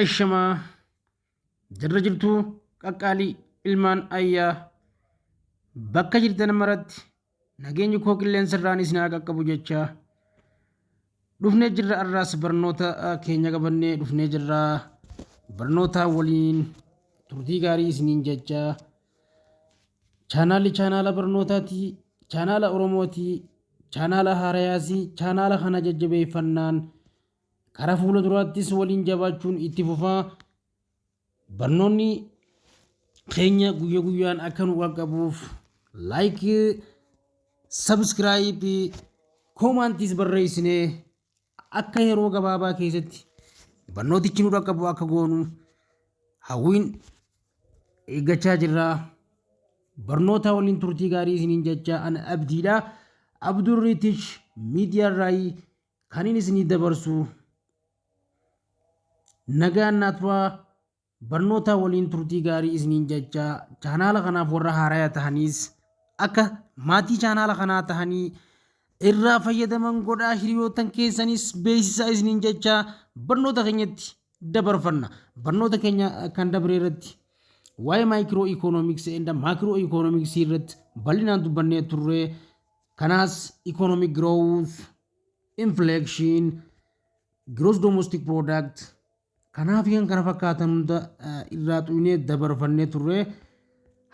Ashamaa jarra jirtuu qaqqaalii ilmaan ayyaa bakka jirtan maratti nageenyi koo qilleensarraanis naa qaqqabu jechaa dhufnee jirra arraas barnoota keenya qabannee dhufnee jirra barnoota waliin turtii gaarii isiniin jechaa chaanaala barnootaati chaanaala oromootii chaanaala haarayaasii chaanaala kana jajjabeeffannaan karaa fuula duraattis waliin jabaachuun itti fufaa barnoonni keenya guyyaa guyyaan akka nu qaqqabuuf laayikii sabskiraayipii koomaantiis barreessinee akka yeroo gabaabaa keessatti barnootichi nu qaqqabu akka goonu hawwiin eeggachaa jirra. Barnoota waliin turtii gaarii isiniin jechaa ana abdiidha. Abdurritish miidiyaa irraa kan inni isinii dabarsu nagaan naatwaa barnoota waliin turtii gaarii isiniin jechaa chaanaala kanaaf warra haaraa tahaniis akka maatii chaanaala kanaa tahanii irraa fayyadaman godhaa hiriyootan keessanis beeksisaa isiniin jechaa barnoota keenyatti dabarfanna. Barnoota keenya kan dabre irratti waa'ee maayikiroo ikoonomiksii enda maakiroo ikoonomiksii irratti bal'inaan dubbannee turre. Kanaas economic growth, inflation, gross domestic product kanaaf kan kana fakkaatan hunda irraa xuyinee dabarfannee turre.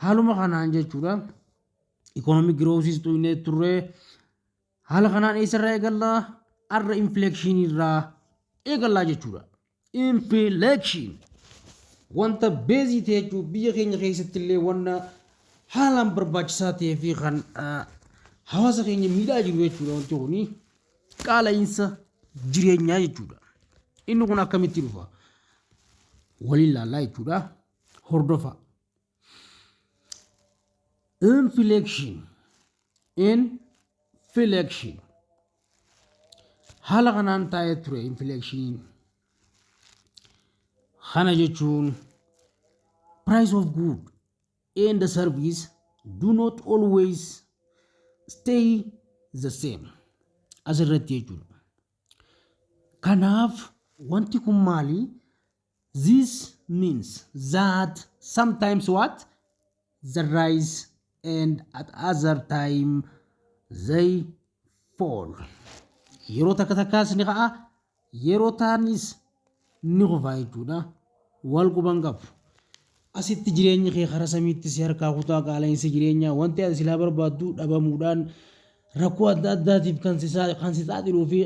Haaluma kanaan jechuudha economic growth xuyinee turre. Haala kanaan eessarraa eegallaa arra inflation irraa eegallaa jechuudha. Inflation wanta beezii ta'e jechuudha biyya keenya keessatti illee wanta haalaan barbaachisaa ta'ee fi kan hawaasa keenya miidhaa jiru jechuudha. Wanti kun qaala'insa jireenyaa jechuudha. Inni kun akkamitti dhufa? Waliin ilaallaa jechuudha. Hordofa. Inflation haala kanaan taa'ee ture. Inflation kana jechuun price of good and the service do not always stay the same asirratti jechuudha. Kanaaf wanti kun maali? This means that sometimes what the rise and at other time they fall. Yeroo takka takkaas ni ka'a yeroo taanis ni kufa jechuudha. Wal quban qabu. Asitti jireenya kee karaa samiitti si harkaa kutaa qaala'insa jireenyaa wanti ati silaa barbaaddu dhabamuudhaan rakkoo adda addaatiif kan si saaxiluu fi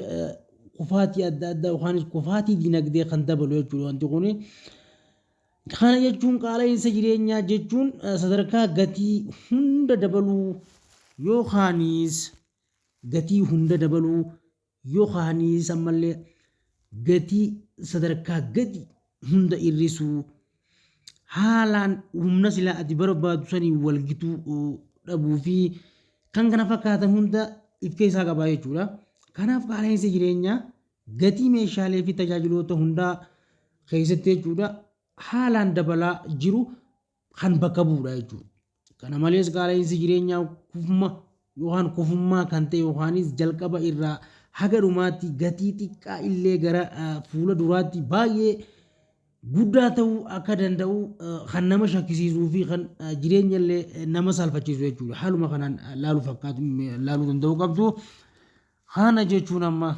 kufaatii adda addaa yookaan kufaatii dinagdee kan dabalu jechuudha. Wanti kun kana jechuun qaala'insa jireenyaa jechuun sadarkaa gatii hunda dabaluu yookaanis gatii hunda dabaluu yookaanis ammallee gatii sadarkaa gadi hunda hir'isuu haalaan humna silaa ati barbaadu sanii walgituu dhabuu fi kan kana fakkaatan hunda of keessaa qabaa jechuudha. Kanaaf qaala'insa jireenyaa gatii meeshaalee fi tajaajiloota hundaa keessatti jechuudha haalaan dabalaa jiru kan bakka bu'uudha jechuudha. Kana malees qaala'insi jireenyaa kufummaa kan ta'e yookaanis jalqaba irraa haga dhumaatti gatii xiqqaa illee gara fuula duraatti baay'ee guddaa ta'uu akka danda'u kan nama shakkisiisuu fi kan jireenya illee nama salphachiisu jechuudha. Haaluma kanaan laaluu danda'u qabdu. Kana jechuun amma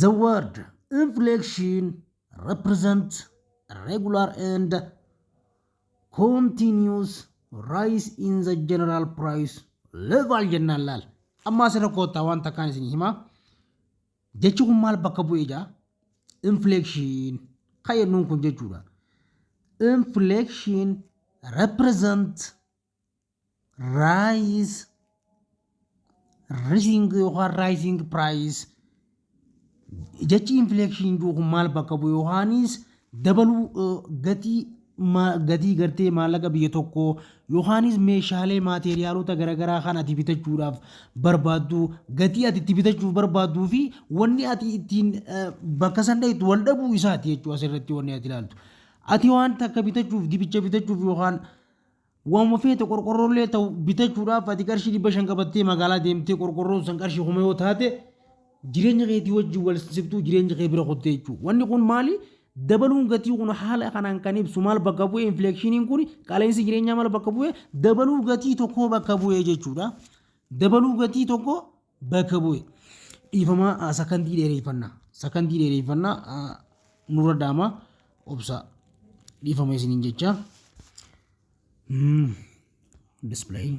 the word inflation represents regular and continuous rise in the general price level jennaan laal. Amma asirra koottaa waan takkaan isin himaa. Jechi kun maal bakka bu'ee jaa? Inflation kayyannuun kun jechuudha. Inflation represent rising price. Jechi inflation kun maal bakka bu'e yookaanis dabaluu gatii gartee maallaqa biyya tokkoo yookaanis meeshaalee maateeriyaalota garaagaraa kan ati bitachuudhaaf barbaaddu gatii ati itti bitachuuf barbaaduu fi wanni ati ittiin bakka san dhayitu wal dhabuu isaati jechuudha. Asirratti wanni ati ilaaltu ati waan takka bitachuuf dibicha bitachuuf yookaan waanuma feete qorqorroollee ta'u bitachuudhaaf ati qarshii 500 qabattee magaalaa deemtee qorqorroon san qarshii 1,000 yoo taate jireenya keetii wajjin wal sibtuu jireenya kee bira qottee jechuudha. Wanni kun maali? Dabaluun gatii kun haala kanaan kan ibsu maal bakka bu'ee infleekshiniin kun qaala'insi jireenyaa maal bakka bu'ee dabaluu gatii tokko bakka bu'ee jechuudha. Dabaluu gatii tokko bakka bu'ee. Dhiifama sakandii dheereeffannaa nurra daama obsa dhiifama isiniin jecha. Display.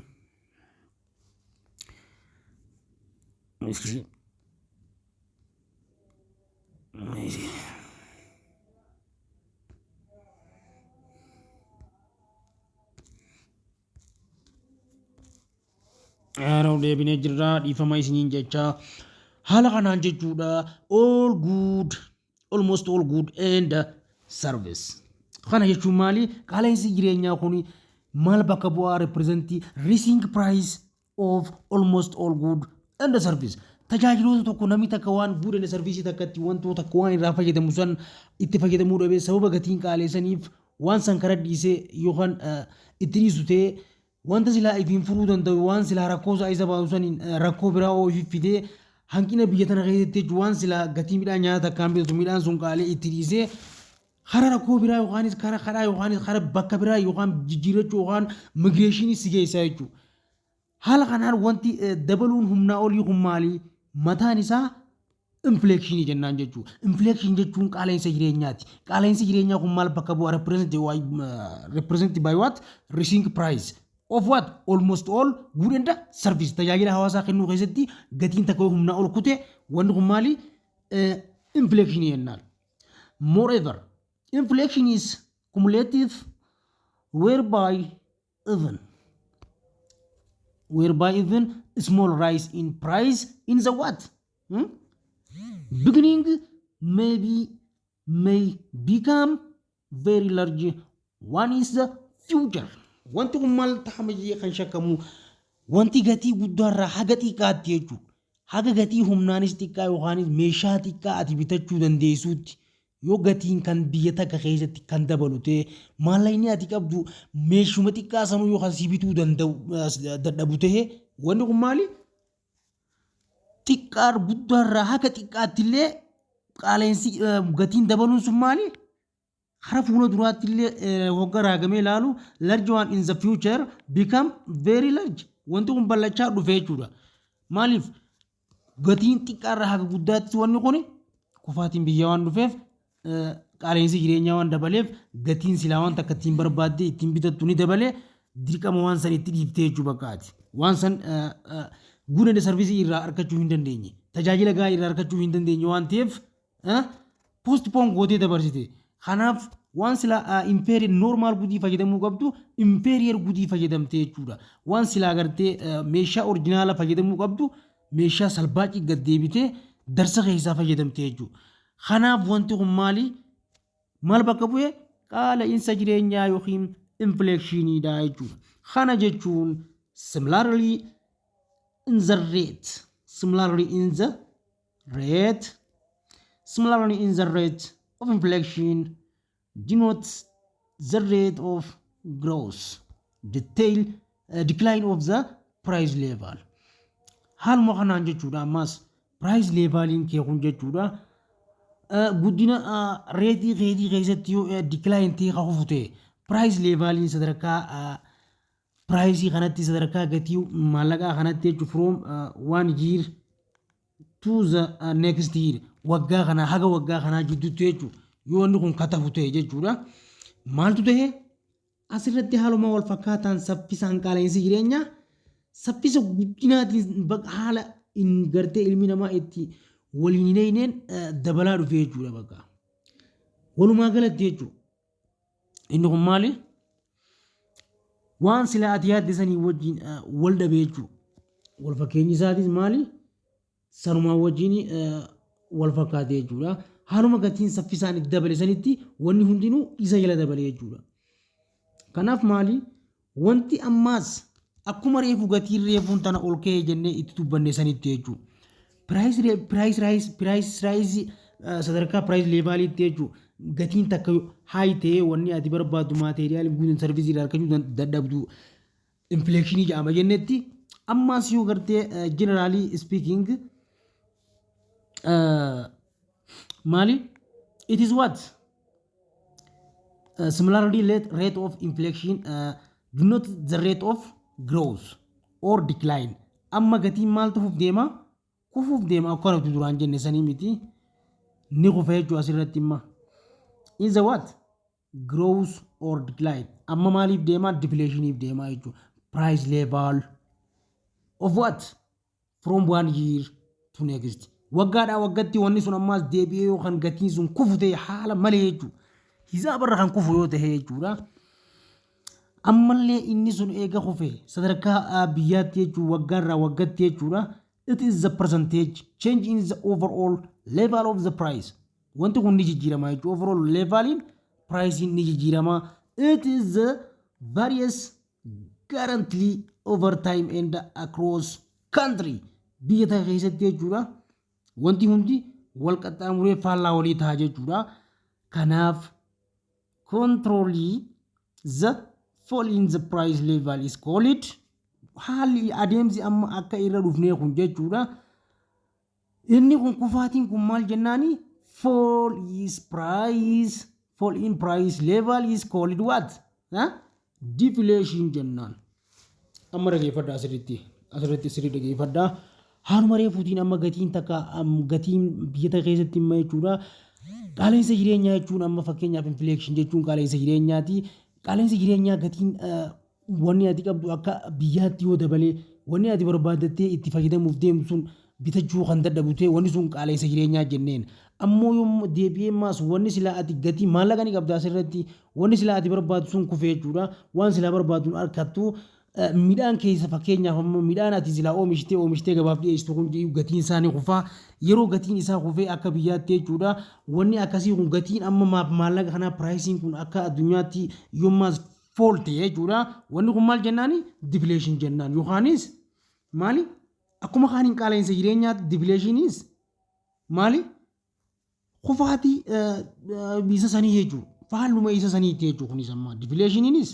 Yeroo deebinee jirra dhiifama isiniin jecha haala kanaan jechuudha all good almost all good and service. Kana jechuun maali? Qaala'insi jireenyaa kun maal bakka bu'aa representii rising price of almost all good and service. Tajaajiloota tokko namni takka waan good and service takkatti wantoota takka waan irraa fayyadamu san itti fayyadamuu dhabee sababa gatiin qaaleessaniif waan san kara dhiisee yookaan itti dhiisu ta'ee wanta silaa ifiin furuu danda'u waan silaa rakkoo isaa isa baasu saniin rakkoo biraa ofii fidee hanqina biyya tana keessatti jechuun waan silaa gatii midhaan nyaata takkaan bitatu midhaan sun qaalee itti dhiisee hara rakkoo biraa yookaanis kara kadhaa yookaanis kara bakka biraa yookaan jijjiirrachuu yookaan migireeshinii si geessaa jechuudha. Haala kanaan wanti dabaluun humnaa olii kun maali? Mataan isaa inflekshinii jennaan jechuudha. Inflekshin jechuun qaala'insa jireenyaati. Qaala'insi jireenyaa kun maal bakka bu'a? Represented by what? Rising price of what? Almost all good and service. Tajaajila hawaasaa kennuu keessatti gatiin takka humnaa ol kute wanti kun maali? Inflekshinii jennaan. Moreover, inflation is cumulative whereby even small rise in price in the what? Beginning may become very large. One is the future. Wanti kun maal tahamajee kan shakkamu wanti gatii guddaarraa haga xiqqaatti jechuudha. Haga gatii humnaanis xiqqaa yookaanis meeshaa xiqqaa ati bitachuu dandeessuutti yoo gatiin kan biyya takka keessatti kan dabalu ta'e maallaqni ati qabdu meeshuma xiqqaa sanuu yookaan si bituu dadhabu ta'e wanni kun maali? Xiqqaa guddaarraa haga xiqqaatti illee qaala'insi gatiin dabaluun sun maali? Hara fuula duraatti illee waggaa raagamee ilaalu large one in the future become very large. Wanti kun bal'achaa dhufe jechuudha. Maaliif? Gatiin xiqqaarraa haga guddaatti wanni kun kufaatiin biyyaa waan dhufeef qaala'insi jireenyaa waan dabaleef gatiin silaa waan takka ittiin barbaadde ittiin bitattu ni dabalee dirqama waan san itti dhiiftee jechuu bakkaati. Waan san good and service irraa argachuu hin dandeenye. Tajaajila gahaa irraa argachuu hin dandeenye waan ta'eef postpone gootee dabarsite. Kanaaf waan silaa inferior normal gudii fayyadamuu qabdu inferior gudii fayyadamtee jechuudha. Waan silaa agartee meeshaa originaala fayyadamuu qabdu meeshaa salbaaqii gad deebitee darsa keessaa fayyadamtee jechuudha. Kanaaf wanti kun maali? Maal bakka bu'ee? Qaala'insa jireenyaa yookiin inflekshiiniidha jechuudha. Kana jechuun similarly in the rate of inflation denotes the rate of growth, decline of the price level. Haaluma kanaan jechuudha ammas price leveliin kee kun jechuudha guddina reetii keessatti yoo decline ta'e hafu ta'e price leveliin sadarkaa price kanatti sadarkaa gatii maallaqaa kanatti jechuudha from one year to the next year waggaa kana haga waggaa kanaa jidduutti jechuudha yoo inni kun katafu ta'e jechuudha. Maaltu ta'e? Asirratti haaluma wal fakkaataan saffisaan qaala'insi jireenyaa saffisa guddinaatiin haala in gartee ilmi namaa itti waliin hidheeneen dabalaa dhufe jechuudha bakka. Walumaa galatti jechuudha. Inni kun maali? Waan silaa ati yaadde sanii wajjin wal dhabe jechuudha. Wal fakkeenyi isaatis maali? Sanumaa wajjin wal fakkaate jechuudha. Haaluma gatiin saffisaan itti dabale sanitti wanni hundinuu isa jala dabale jechuudha. Kanaaf maali? Wanti ammaas akkuma reefu gatiin reefuun tana ol ka'ee jennee itti dubbanne sanitti jechuudha. Price rise sadarkaa price leveliitti jechuudha. Gatiin takka high ta'ee wanni ati barbaaddu maateriyaal guutuun sarviisii irraa argachuu dadhabdu inflekshinii jedhama jennetti ammaas yoo gartee generally speaking Mali, it is what? Similarly, rate of inflation not the rate of growth or decline. Amma gatiin maal ta'uuf deema? Kufuuf deema akkana duraan jenne sanii miti. Ni kufa jechuu asirratti imma. Is the what? Growth or decline. Amma maaliif deema? Deflationiif deema jechuu. Price level of what? From 1 year to next. Waggaadhaa waggatti wanni sun ammaas deebi'ee yookaan gatiin sun kufu ta'e haala malee jechuu. Hisaaba irra kan kufu yoo ta'e jechuudha. Ammallee inni sun eega kufe sadarkaa biyyaatti jechuu waggaarraa waggatti jechuudha. It is the percentage change in the overall level of the price. Wanti kun ni jijjiirama jechuudha. Overall levelin price ni jijjiirama. It is the various currently over time and across country. Biyya ta'e keessatti jechuudha. Wanti hundi wal qaxxaamuree faallaa walii ta'a jechuudha. Kanaaf controlling the fall in the price level is called hali adeemsi amma akka irra dhufnee kun jechuudha. Inni kun kufaatiin kun maal jennaani? Fall in price level is called what? Deflation jennaan. Amma dhageeffadhaa asirratti sirrii dhageeffadhaa. Haaluma reefuutiin amma gatiin takka gatiin biyya takka keessatti immoo jechuudha. Qaala'insa jireenyaa jechuun amma fakkeenyaaf inflation jechuun qaala'insa jireenyaati. Qaala'insa jireenyaa gatiin wanni ati qabdu akka biyyaatti yoo dabalee wanni ati barbaadattee itti fayyadamuuf deemtu sun bitachuu kan dadhabu ta'e wanni sun qaala'insa jireenyaa jenneen. Ammoo yommuu deebi'ee maas wanni silaa ati gatii maallaqa ni qabda asirratti wanni silaa ati barbaadu sun kufee jechuudha. Waan silaa barbaadu harkattu midhaan keessa fakkeenyaaf ammoo midhaan ati silaa oomishtee gabaaf dhiyeessitu kun gatiin isaanii kufaa yeroo gatiin isaa kufee akka biyyaatti jechuudha. Wanni akkasii kun gatiin amma maallaqa kanaa piraayisiin kun akka addunyaatti yommaas foolte jechuudha. Wanni kun maal jennaani? Deflation jennaan yookaanis maali? Akkuma kaaniin qaala'insa jireenyaatti deflationiis maali? Kufaatii isa sanii jechuudha. Faalluma isa saniitti jechuudha kunis amma deflationiinis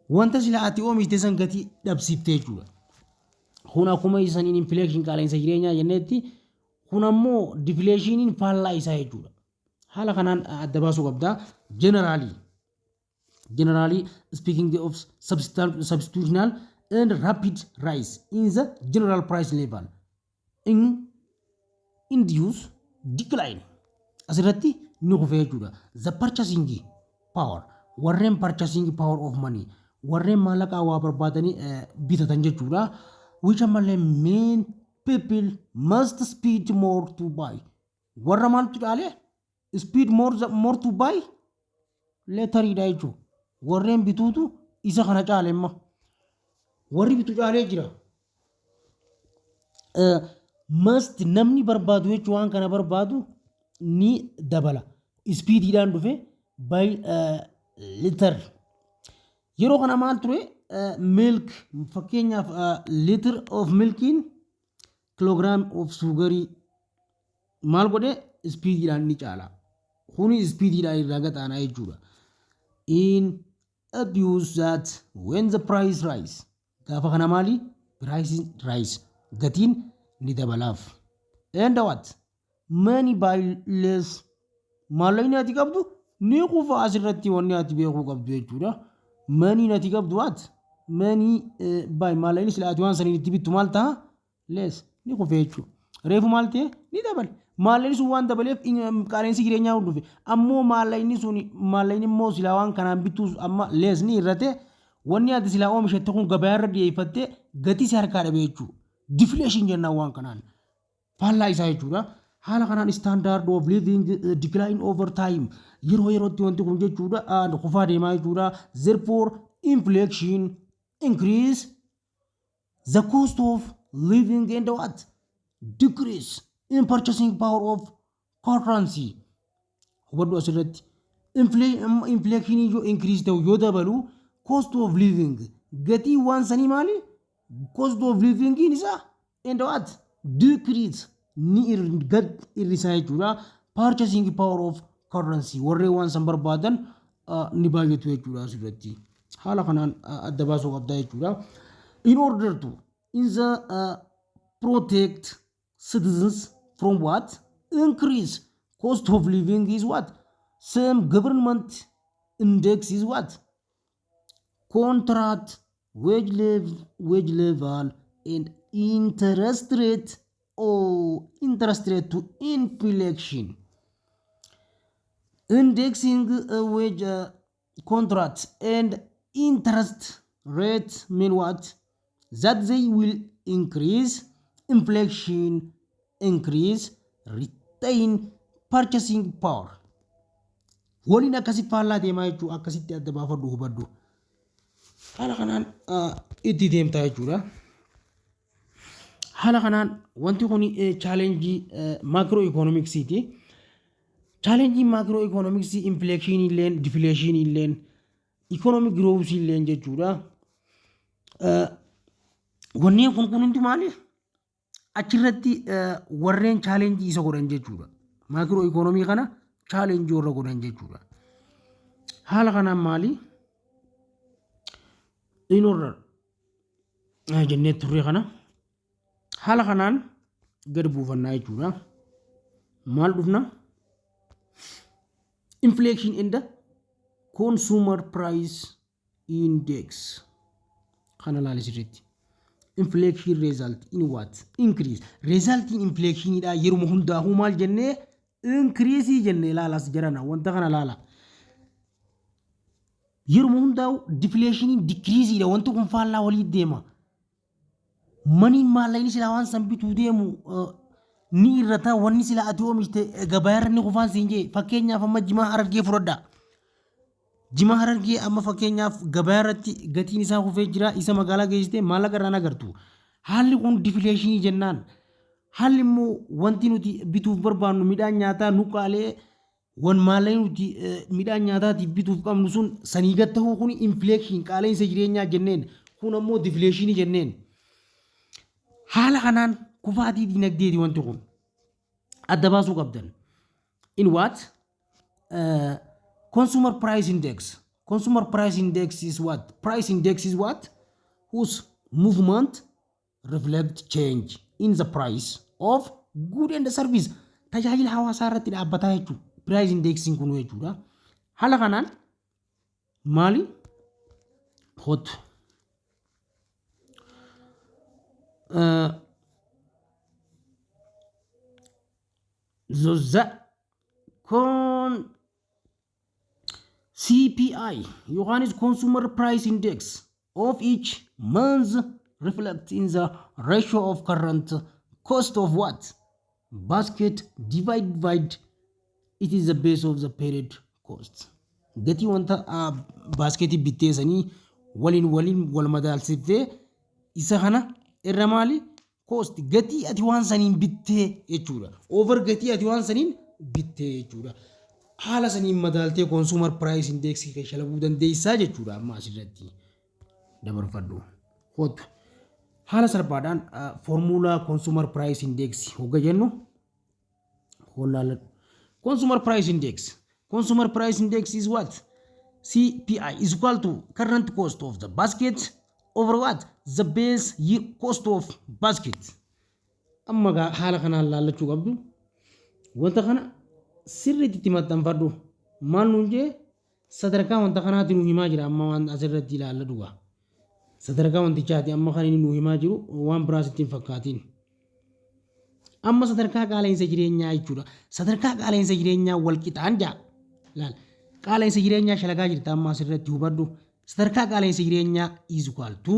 wanta silaa ati oomishte san gatii dhabsiiftee jechuudha. Kun akkuma isaniin inflation qaala'insa jireenyaa jennetti kun ammoo deflationiin faallaa isaa jechuudha. Haala kanaan adda baasuu qabda. Generally speaking of substitutional and rapid rise in the general price level induce decline. Asirratti ni kufee jechuudha. The purchasing power warreen purchasing power of money warreen maallaqa waa barbaadanii bitatan jechuudha. Which ammallee main people must speed more to buy. Warra maaltu dhaale? Speed more to buy leetariidha jechuudha. Warreen bituutu isa kana caalemma. Warri bitu caalee jira. Must namni barbaadu jechuun waan kana barbaadu ni dabala. Speediidhaan dhufe by liter. Yeroo kana maal ture? Milk fakkeenyaaf liter of milkiin kilogram of sugarii maal godhe speediidhaan ni caala. Kuni speediidhaan irraa gataana jechuudha. In abuse that when the price rise gaafa kana maali? Price rise gatiin ni dabalaaf. And what? Money buy less. Maallaqni ati qabdu ni kufa asirratti wanni ati beekuu qabdu jechuudha. Money ati qabdu what? Money buy maallaqni sila ati waan saniin itti bittu maal ta'a? Less ni kufa jechuudha. Reefu maal ta'e ni dabale. Maallaqni sun waan dabaleef qaala'insi jireenyaa dhufe. Ammoo maallaqni immoo sila waan kanaan bittu amma less ni irrate wanni ati sila oomishatte kun gabaa irra dhiyeeffatte gatii si harkaa dhabe jechuudha. Deflation jennaan waan kanaan. Faallaa isaa jechuudha. Haala kanaan standard of living decline over time. Yeroo yerootti wanti kun jechuudha kufaa deemaa jechuudha. Therefore inflation increase the cost of living and what? Decrease in purchasing power of currency. Hubadhu asirratti. Inflation yoo increase ta'u yoo dabalu cost of living gatii waan sanii maali? Cost of living isa and what? Decrease ni gad irrisaa jechuudha. Purchasing power of currency warreen waan san barbaadan ni baay'atu jechuudha asirratti. Haala kanaan adda baasuu qabda jechuudha. In order to in the protect citizens from what? Increase. Cost of living is what? Some government index is what? Contract, wage level, and interest rate. Oh, interest rate to inflation. Indexing wage contracts and interest rates mean what? That they will increase inflation, increase retain purchasing power. Waliin akkasitti faallaa deemaa jechuudha. Akkasitti adda baafadhu hubadhu. Haala kanaan itti deemtaa jechuudha. Haala kanaan wanti kun challenge macro economicsiti. Challenge macro economics inflation illeen deflation illeen economic growth illeen jechuudha. Wanneen kun hundi maali? Achirratti warreen challenge isa godhan jechuudha. Macro economy kana challenge warra godhan jechuudha. Haala kanaan maali? Inorra jennee turre kana haala kanaan gad buufannaa jechuudha. Maal dhufna? Inflation in the consumer price index. Kana laalisirratti. Inflation result in what? Increase. Result in inflation ida yeruma hundaa'u maal jennee increase jennee laalas jarana wanta kana laala. Yeruma hundaa'u deflation decrease ida wanti kun faallaa walii deema. Maniin maallaqni silaa waan san bituu deemu ni irrata wanni silaa ati oomishte gabaarra ni qofaan siin jee fakkeenyaaf amma jimaa harargee fudhadha. Jimaa harargee amma fakkeenyaaf gabaarratti gatiin isaa kufee jira isa magaalaa geessite maallaqa irraan agartu. Haalli kun deflation jennaan. Haalli immoo wanti nuti bituuf barbaannu midhaan nyaataa nuqaalee wan maallaqni nuti midhaan nyaataatiif bituuf qabnu sun sanii gad ta'uu kun inflation qaala'insa jireenyaa jenneen kun ammoo deflation jenneen. Haala kanaan kufaatii dinagdeeti wanti kun adda baasuu qabdan. In what? Consumer price index. Consumer price index is what? Price index is what? Whose movement reflect change in the price of good and service. Tajaajila hawaasaa irratti dhaabbataa jechuudha. Price indexing kun jechuudha. Haala kanaan maali? Hot. The CPI, Johannes Consumer Price Index of each month reflects in the ratio of current cost of what? Basket divided by it is the base of the period cost. Gati wanta basketi bitteessanii waliin wal madaalsiftee isa kana irra maali? Cost gatii ati waan saniin bittee jechuudha. Over gatii ati waan saniin bittee jechuudha. Haala saniin madaaltee consumer price index keessa labuu dandeessaa jechuudha amma asirratti dabarfadhu. Hootu haala salphaadhaan formula consumer price index hogga jennu hollaaladhu. Consumer price index. Consumer price index is what? CPI is equal to current cost of the basket over what? The base year cost of basket. Amma haala kanaan laallachuu qabdu. Wanta kana sirriitti itti maxxanfadhu. Maal nuun jee sadarkaa wanta kanaatti nu himaa jira amma waan asirratti ilaalladhu. Sadarkaa wantichaati amma kan inni nu himaa jiru waan biraas ittiin fakkaatiin. Amma sadarkaa qaala'insa jireenyaa jechuudha. Sadarkaa qaala'insa jireenyaa wal qixaan jaa. Laal qaala'insa jireenyaa shalagaa jirta amma asirratti hubadhu. Sadarkaa qaala'insa jireenyaa is equal to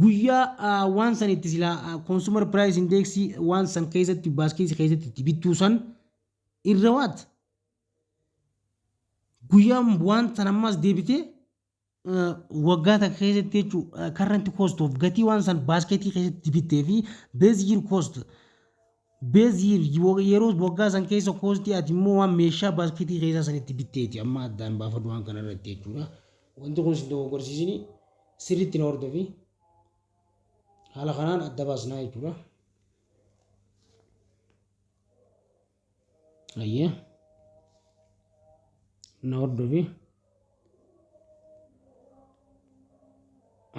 guyyaa waan san itti silaa consumer price index waan san keessatti baaskeessi keessatti itti bittuu san irra waat guyyaa waan san ammas deebitee waggaa takka keessatti jechuudha current cost of gatii waan san baaskeetii keessatti bittee fi base year cost base year yeroo waggaa san keessa cost ati immoo waan meeshaa baaskeetii keessa sanitti bitteeti amma addaan baafadhu waan kana irratti jechuudha. Wanti kun si dogoggorsiisini sirriitti na hordofi haala kanaan adda baasnaa jechuudha. Ayyee na hordofi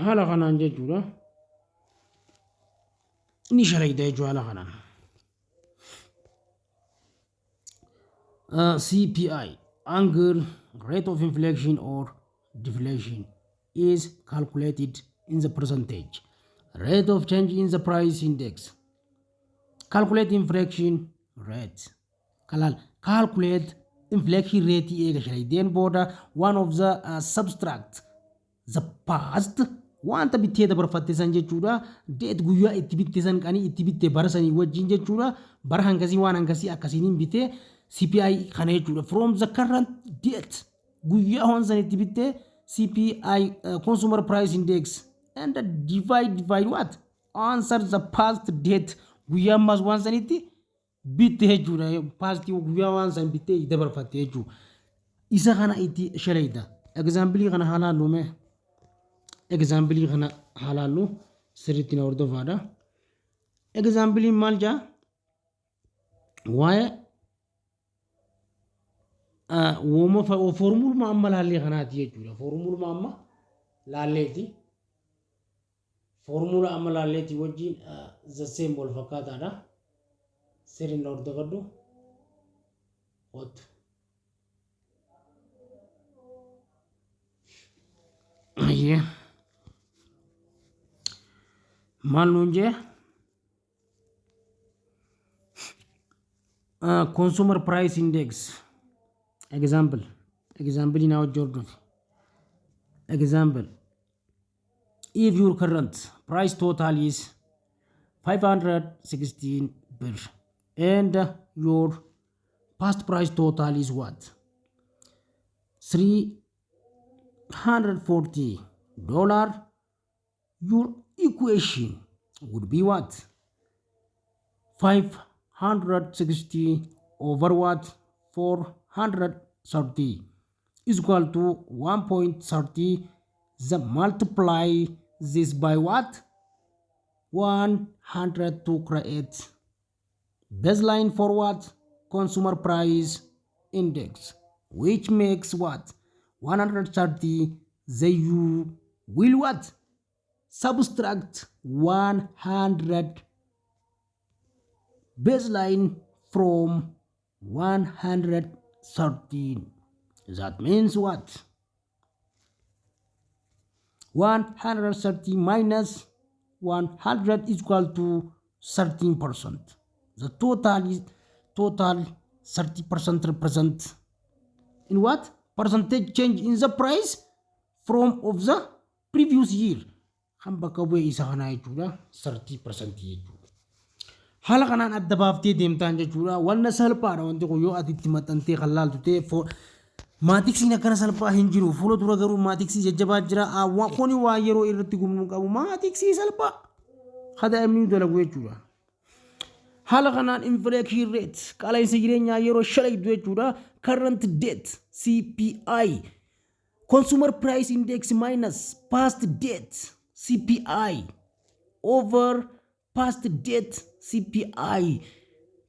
haala kanaan jechuudha. Ni shalayda jechuudha haala kanaan. CPI, angle rate of inflation or deflation, is calculated in the percentage rate of change in the price index. Calculate inflation rate. Calculate inflation rate actually. Then border one of the subtract the past wanta bittee dabarfatte jechuudha. Deet guyyaa itti bitte san qanii itti bitte bara sanii wajjin jechuudha. Bara hangasii waan hangasii akkasiin bitte CPI kana jechuudha. From the current date guyyaa hon san itti bitte CPI consumer price index and divide what? Answer the past date guyyaa ammas waan sanitti bitte jechuudha. Past guyyaa waan san bitte dabarfatte jechuudha. Isa kana itti shalayda. Example kana halaallu mee? Example kana halaallu sirriitti na hordofaadha. Example maal jaa? Waa'ee wooma formuluma amma laallee kanaati jechuudha. Formuluma amma laalleeti. Formula amma laalleeti wajjin the same wal fakkaataadha. Sirriin na hordofadhu. What? Yeah. Maal nuun jee? Consumer price index. Example in our Jordan. Example, if your current price total is 516 birr and your past price total is what? $340. Your equation would be what? 560 over what? 430 is equal to 1.30. The multiply this by what? 100 to create baseline for what? Consumer price index, which makes what? 130. The you will what? Subtract 100 baseline from 113. That means what? 130 minus 100 is equal to 13%. The total is 30% represent in what? Percentage change in the price from of the previous year. Hamba kawe isa kana jechuudha 30% jechuudha. Haala kanaan adda baaftee deemtaan jechuudha. Wanna salphaadha wanti kun yoo ati itti maxxantee kan laaltu ta'e maatiksiin akkana salphaa hin jiru. Fuula dura garuu maatiksii jajjabaa jira. Kuni waa yeroo irratti gumnuu qabu maatiksii salphaa hada emni dalagu jechuudha. Haala kanaan inflation rate qaala'insa jireenyaa yeroo shalaydu jechuudha. Current date CPI consumer price index minus past date CPI over past date CPI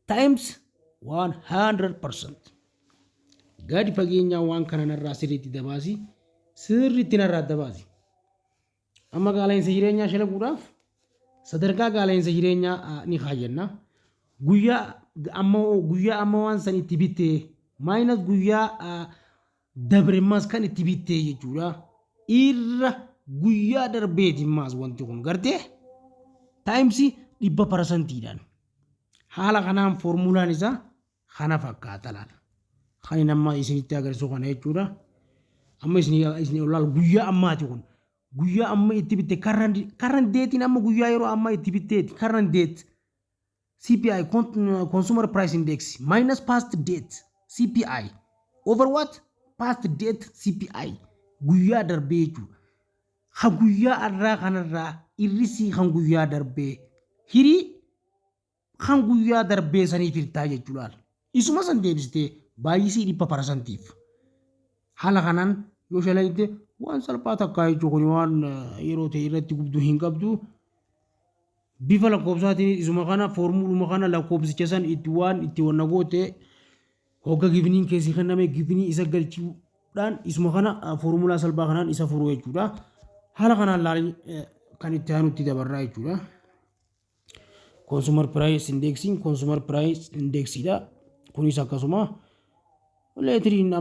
times 100%. Gadi fageenyaa waan kana narraa sirriitti dabaasi. Sirriitti narraa dabaasi. Amma qaala'insa jireenyaa shalaguudhaaf sadarkaa qaala'insa jireenyaa ni kaayanna. Guyyaa amma waan san itti bitte minus guyyaa dabremas kan itti bitte jechuudha. Irra guyyaa darbeetiin maas wanti kun gartee times 100%dhaan. Haala kanaan formulaan isaa kana fakkaata laala. Kan amma isinitti agarsiisu kana jechuudha. Amma isin olaal guyyaa ammaati kun. Guyyaa amma itti bitte current date amma guyyaa yeroo amma itti bitteeti current date CPI consumer price index minus past date CPI over what? Past date CPI guyyaa darbee jechuudha. Ha guyyaa arraa kanarraa irrisi kan guyyaa darbee hirii kan guyyaa darbee sanii firtaa jechuudha. Isuma san deebistee baay'isii 100%. Haala kanaan yoo shalayte waan salphaa takkaa jechuudha kun waan yeroo ta'e irratti gubduu hin qabdu. Bifa lakkoofsaatiin isuma kana formuluma kana lakkoofsicha san itti waan itti wanna goote hogga gifniin keessi kenname gifnii isa galchuudhaan isuma kana formulaa salphaa kanaan isa furuu jechuudha. Haala kanaan laalii kan itti aanutti dabarraa jechuudha. Consumer price indexing consumer price indexidha. Kunis akkasuma Later in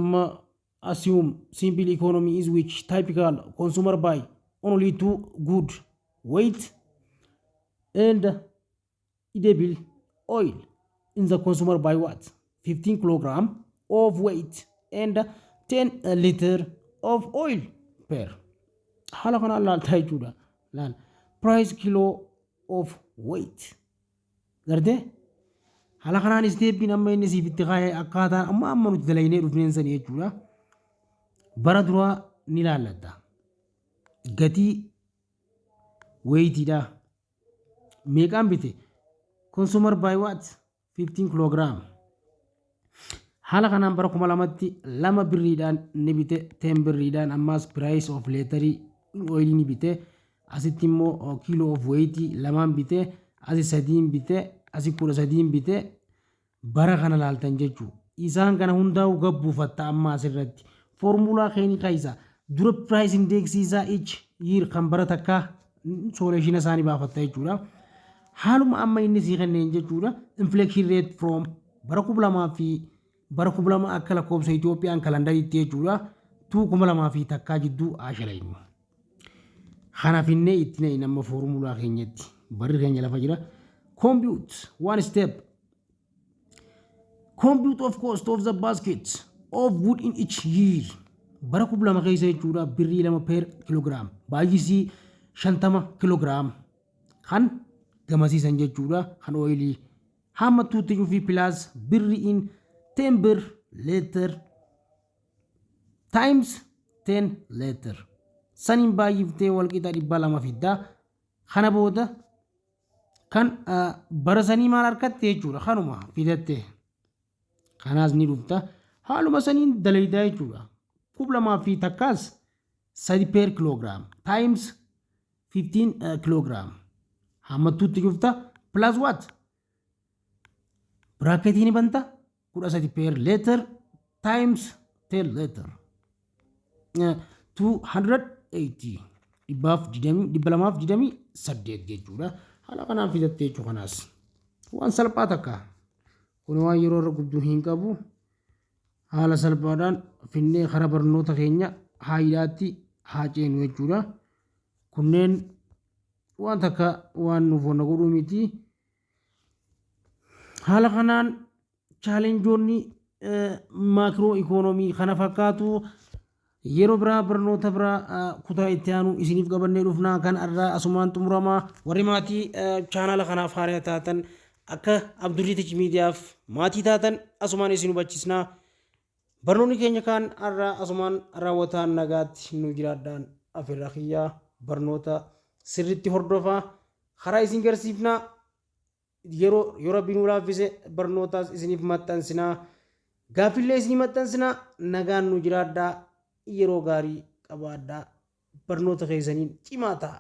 assume simple economy is which typical consumer buy only two good weight and edible oil in the consumer buy what 15 kilogram of weight and 10 liter of oil per hala kana laal taayuudha laal price kilo of weight garde hala kanaan isteeppiin amma inni siif itti kaa'ee akkaataan amma nuti dalaynee dhufneen sanii jechuudha bara duraa ni laalladha gatii weightiidha meeqaan bite consumer buy what 15 kilogram hala kanaan bara 2000tti 2 birriidhaan ni bite 10 birriidhaan ammas price of literii oil ni bite asitti immoo kilo of weight lamaan bite asi sadiin bite asi 13 bite bara kana laaltan jechuu isaan kana hundaa'u gabbuufatta amma asirratti formulaa keenya kaisa dura price index isa each year kan bara takka solution isaanii baafatta jechuudha haaluma amma inni sii kenneen jechuudha inflation rate from bara 2000 fi bara 2000 akka lakkoobsa Itoophiyaan kalendariitti jechuudha 2000 fi takkaa jidduu ashalaini kana finnee itti nama formulaa keenyatti barri keenya lafa jira compute one step compute of cost of the basket of wood in each year bara 2000 keessa jechuudha birrii 2 per kilogram baay'isii 50 kilogram kan gamasiisan jechuudha kan oilii hamma tuutti fi plus birri in 10 bir liter times 10 liter sanin baay'iftee walqixa 200 fidda kana booda kan bara sanii maal harkatte jechuudha kanuma fidatte kanaas ni dhufta haaluma saniin dalaydaa jechuudha 2000 fi takkaas 3 per kilogram times 15 kilogram hamma tuutti dhufta plus what bracketiin banta 13 per liter times 10 liter 280 dhibbaaf didamii 8 jechuudha haala kanaan fidatte jechuu kanaas waan salphaa takka kun waan yeroo irra gudduu hin qabu haala salphaadhaan finnee karaa barnoota keenya haayidaatti haa ceenu jechuudha kunneen waan takka waan nuuf wanna godhuu miti haala kanaan chaalenjoonni maakiroo ikoonoomii kana fakkaatu yeroo biraa barnoota biraa kutaa itti aanu isiniif qabannee dhufnaa kan irraa asumaan xumuramaa warri maatii chaanala kanaaf haaraa taatan akka abdurriitich miidiyaaf maatii taatan asumaan isin hubachiisnaa barnoonni keenya kan irraa asumaan raawwataan nagaatti nu jiraadhaan afirra kiyyaa barnoota sirriitti hordofaa karaa isin garsiifnaa yeroo rabbiin nu laaffise barnootaas isiniif maxxansinaa gaaffiillee isinii maxxansinaa nagaan nu jiraadhaa yeroo gaarii qabaadhaa barnoota keessaniin cimaa ta'a.